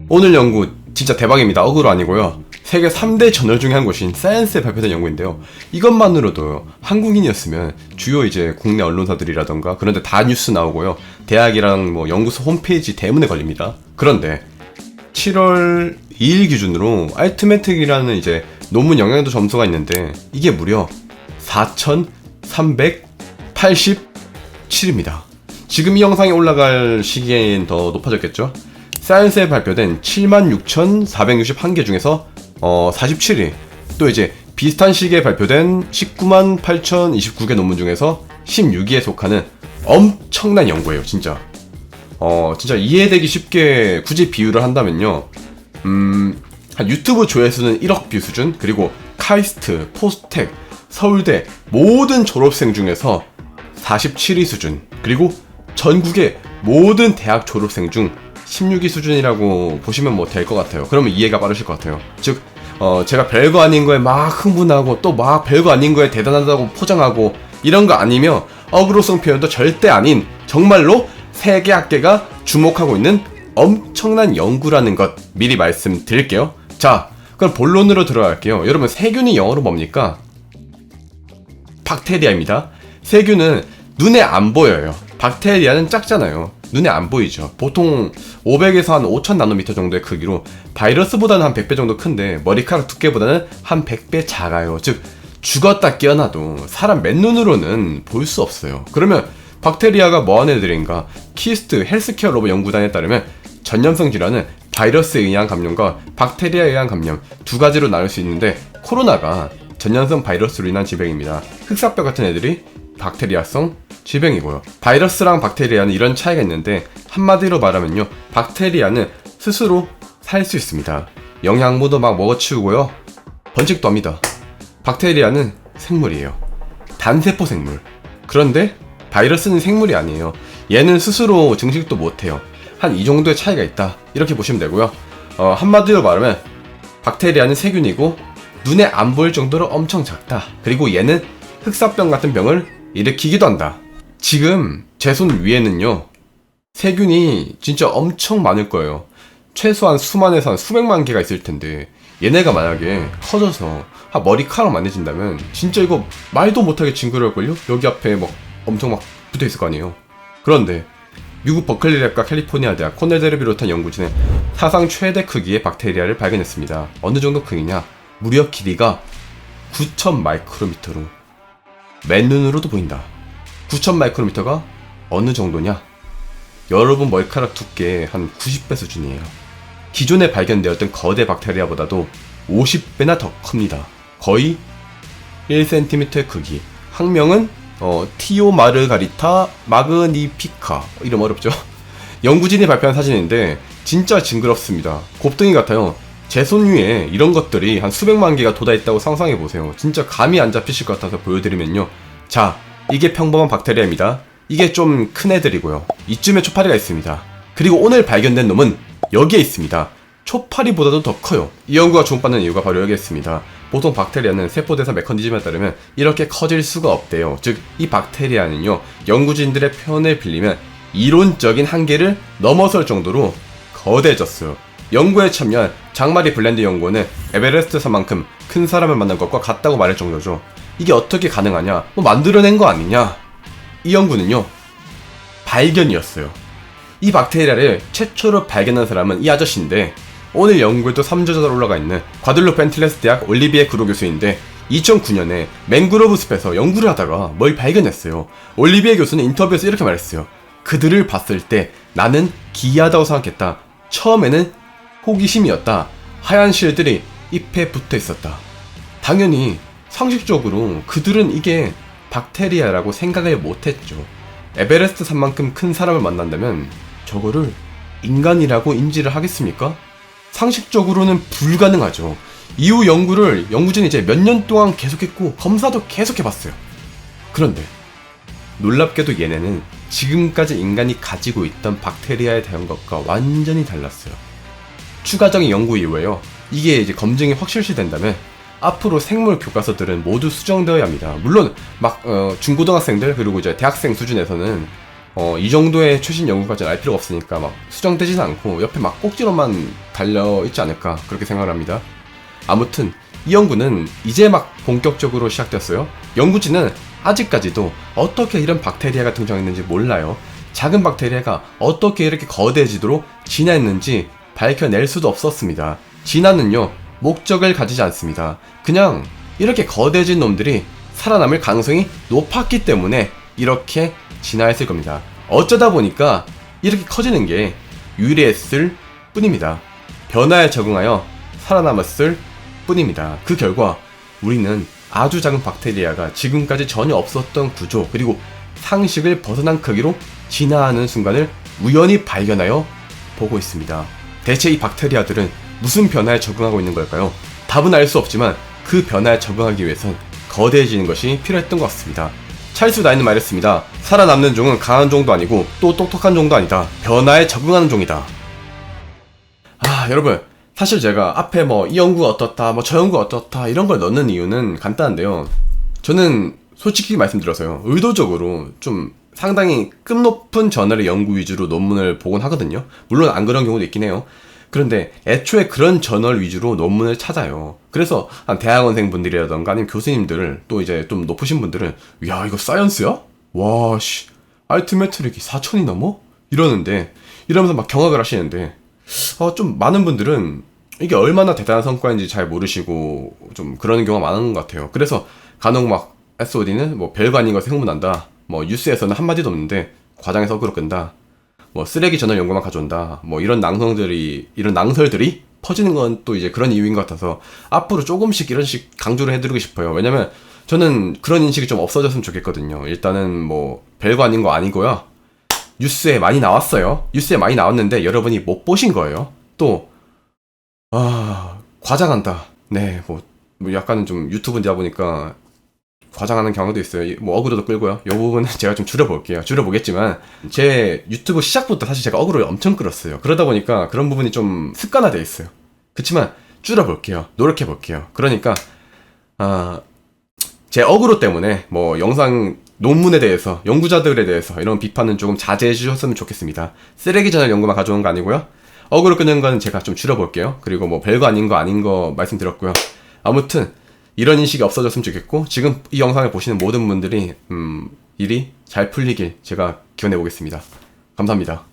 오늘 연구 진짜 대박입니다. 어그로 아니고요. 세계 3대 저널 중에 한 곳인 사이언스에 발표된 연구인데요. 이것만으로도 한국인이었으면 주요 이제 국내 언론사들이라던가 그런데 다 뉴스 나오고요. 대학이랑 뭐 연구소 홈페이지 대문에 걸립니다. 그런데 7월 2일 기준으로 알트메틱이라는 이제 논문 영향도 점수가 있는데 이게 무려 4,387입니다. 지금 이 영상이 올라갈 시기엔 더 높아졌겠죠? 사이언스에 발표된 76,461개 중에서 47위, 또 이제 비슷한 시기에 발표된 198,029개 논문 중에서 16위에 속하는 엄청난 연구예요. 진짜 진짜 이해되기 쉽게 굳이 비유를 한다면요, 한 유튜브 조회수는 1억 뷰 수준, 그리고 카이스트, 포스텍, 서울대 모든 졸업생 중에서 47위 수준, 그리고 전국의 모든 대학 졸업생 중 16위 수준이라고 보시면 뭐 될 것 같아요. 그러면 이해가 빠르실 것 같아요. 즉 제가 별거 아닌 거에 막 흥분하고 또 막 별거 아닌 거에 대단하다고 포장하고 이런 거 아니며 어그로성 표현도 절대 아닌 정말로 세계학계가 주목하고 있는 엄청난 연구라는 것 미리 말씀드릴게요. 자, 그럼 본론으로 들어갈게요. 여러분, 세균이 영어로 뭡니까? 박테리아입니다. 세균은 눈에 안 보여요. 박테리아는 작잖아요. 눈에 안 보이죠. 보통 500에서 한 5000 나노미터 정도의 크기로 바이러스보다는 한 100배 정도 큰데 머리카락 두께보다는 한 100배 작아요. 즉 죽었다 깨어나도 사람 맨눈으로는 볼 수 없어요. 그러면 박테리아가 뭐하는 애들인가? 키스트 헬스케어 로봇 연구단에 따르면 전염성 질환은 바이러스에 의한 감염과 박테리아에 의한 감염 두 가지로 나눌 수 있는데, 코로나가 전염성 바이러스로 인한 질병입니다. 흑사병 같은 애들이 박테리아성 질병이고요. 바이러스랑 박테리아는 이런 차이가 있는데, 한마디로 말하면요, 박테리아는 스스로 살 수 있습니다. 영양분도 막 먹어치우고요, 번식도 합니다. 박테리아는 생물이에요. 단세포 생물. 그런데 바이러스는 생물이 아니에요. 얘는 스스로 증식도 못해요. 한 이 정도의 차이가 있다, 이렇게 보시면 되고요. 한마디로 말하면 박테리아는 세균이고 눈에 안 보일 정도로 엄청 작다. 그리고 얘는 흑사병 같은 병을 일으키기도 한다. 지금 제 손 위에는요, 세균이 진짜 엄청 많을 거예요. 최소한 수만에서 한 수백만 개가 있을 텐데, 얘네가 만약에 커져서 한 머리카락 만해진다면 진짜 이거 말도 못하게 징그러울걸요? 여기 앞에 막 엄청 막 붙어있을 거 아니에요. 그런데 미국 버클리 랩과 캘리포니아 대학 코넬대를 비롯한 연구진은 사상 최대 크기의 박테리아를 발견했습니다. 어느 정도 크기냐? 무려 길이가 9,000 마이크로미터로 맨눈으로도 보인다. 9,000 마이크로미터가 어느 정도냐? 여러분 머리카락 두께 한 90배 수준이에요. 기존에 발견되었던 거대 박테리아보다도 50배나 더 큽니다. 거의 1cm의 크기. 학명은 티오마르가리타 마그니피카. 이름 어렵죠? 연구진이 발표한 사진인데 진짜 징그럽습니다. 곱등이 같아요. 제 손 위에 이런 것들이 한 수백만 개가 돋아있다고 상상해보세요. 진짜 감이 안 잡히실 것 같아서 보여드리면요, 자, 이게 평범한 박테리아입니다. 이게 좀 큰 애들이고요, 이쯤에 초파리가 있습니다. 그리고 오늘 발견된 놈은 여기에 있습니다. 초파리보다도 더 커요. 이 연구가 주목받는 이유가 바로 여기에 있습니다. 보통 박테리아는 세포대사 메커니즘에 따르면 이렇게 커질 수가 없대요. 즉, 이 박테리아는요, 연구진들의 표현을 빌리면 이론적인 한계를 넘어설 정도로 거대해졌어요. 연구에 참여한 장마리 블랜드 연구원은 에베레스트 산만큼 큰 사람을 만난 것과 같다고 말할 정도죠. 이게 어떻게 가능하냐? 뭐 만들어낸 거 아니냐? 이 연구는요, 발견이었어요. 이 박테리아를 최초로 발견한 사람은 이 아저씨인데, 오늘 연구에도 3저자로 올라가 있는 과들루프 앤틸레스 대학 올리비에 그로 교수인데, 2009년에 맹그로브 숲에서 연구를 하다가 뭘 발견했어요. 올리비에 교수는 인터뷰에서 이렇게 말했어요. 그들을 봤을 때 나는 기이하다고 생각했다. 처음에는 호기심이었다. 하얀 실들이 잎에 붙어 있었다. 당연히 상식적으로 그들은 이게 박테리아라고 생각을 못했죠. 에베레스트 산만큼 큰 사람을 만난다면 저거를 인간이라고 인지를 하겠습니까? 상식적으로는 불가능하죠. 이후 연구를 연구진이 이제 몇 년 동안 계속했고 검사도 계속해봤어요. 그런데 놀랍게도 얘네는 지금까지 인간이 가지고 있던 박테리아에 대한 것과 완전히 달랐어요. 추가적인 연구 이후에요, 이게 이제 검증이 확실시 된다면 앞으로 생물 교과서들은 모두 수정되어야 합니다. 물론 막 중고등학생들 그리고 이제 대학생 수준에서는 이 정도의 최신 연구까지는 알 필요가 없으니까 막 수정되지는 않고 옆에 막 꼭지로만 달려있지 않을까 그렇게 생각을 합니다. 아무튼 이 연구는 이제 막 본격적으로 시작됐어요. 연구진은 아직까지도 어떻게 이런 박테리아가 등장했는지 몰라요. 작은 박테리아가 어떻게 이렇게 거대해지도록 진화했는지 밝혀낼 수도 없었습니다. 진화는요, 목적을 가지지 않습니다. 그냥 이렇게 거대해진 놈들이 살아남을 가능성이 높았기 때문에 이렇게 진화했을 겁니다. 어쩌다 보니까 이렇게 커지는 게 유리했을 뿐입니다. 변화에 적응하여 살아남았을 뿐입니다. 그 결과 우리는 아주 작은 박테리아가 지금까지 전혀 없었던 구조 그리고 상식을 벗어난 크기로 진화하는 순간을 우연히 발견하여 보고 있습니다. 대체 이 박테리아들은 무슨 변화에 적응하고 있는 걸까요? 답은 알 수 없지만 그 변화에 적응하기 위해선 거대해지는 것이 필요했던 것 같습니다. 찰스 다윈은 말했습니다. 살아남는 종은 강한 종도 아니고 또 똑똑한 종도 아니다. 변화에 적응하는 종이다. 여러분, 사실 제가 앞에 이 연구가 어떻다, 저 연구가 어떻다 이런 걸 넣는 이유는 간단한데요. 저는 솔직히 말씀드려서요, 의도적으로 좀 상당히 급 높은 저널의 연구 위주로 논문을 보곤 하거든요. 물론 안 그런 경우도 있긴 해요. 그런데 애초에 그런 저널 위주로 논문을 찾아요. 그래서 한 대학원생분들이라던가 아니면 교수님들을 또 이제 좀 높으신 분들은 야, 이거 사이언스야? 와, 씨, 알티메트릭이 4,000이 넘어? 이러면서 막 경악을 하시는데, 좀 많은 분들은 이게 얼마나 대단한 성과인지 잘 모르시고 좀 그러는 경우가 많은 것 같아요. 그래서 간혹 막 SOD는 별거 아닌 것에 흥분한다, 뉴스에서는 한마디도 없는데 과장해서 어그로 끈다, 쓰레기 저널 연구만 가져온다, 이런 낭설들이 퍼지는 건 또 이제 그런 이유인 것 같아서 앞으로 조금씩 이런식 강조를 해드리고 싶어요. 왜냐면 저는 그런 인식이 좀 없어졌으면 좋겠거든요. 일단은 별거 아닌 거 아니고요. 뉴스에 많이 나왔어요. 뉴스에 많이 나왔는데 여러분이 못 보신 거예요. 또 과장한다. 네, 약간은 좀 유튜브인데 보니까 과장하는 경우도 있어요. 어그로도 끌고요. 이 부분은 제가 좀 줄여보겠지만 제 유튜브 시작부터 사실 제가 어그로를 엄청 끌었어요. 그러다 보니까 그런 부분이 좀 습관화되어 있어요. 그렇지만 줄여볼게요. 노력해볼게요. 그러니까 제 어그로 때문에 영상 논문에 대해서, 연구자들에 대해서 이런 비판은 조금 자제해 주셨으면 좋겠습니다. 쓰레기 저널 연구만 가져온 거 아니고요. 어그로 끄는 건 제가 좀 줄여볼게요. 그리고 별거 아닌 거 말씀드렸고요. 아무튼 이런 인식이 없어졌으면 좋겠고, 지금 이 영상을 보시는 모든 분들이 일이 잘 풀리길 제가 기원해 보겠습니다. 감사합니다.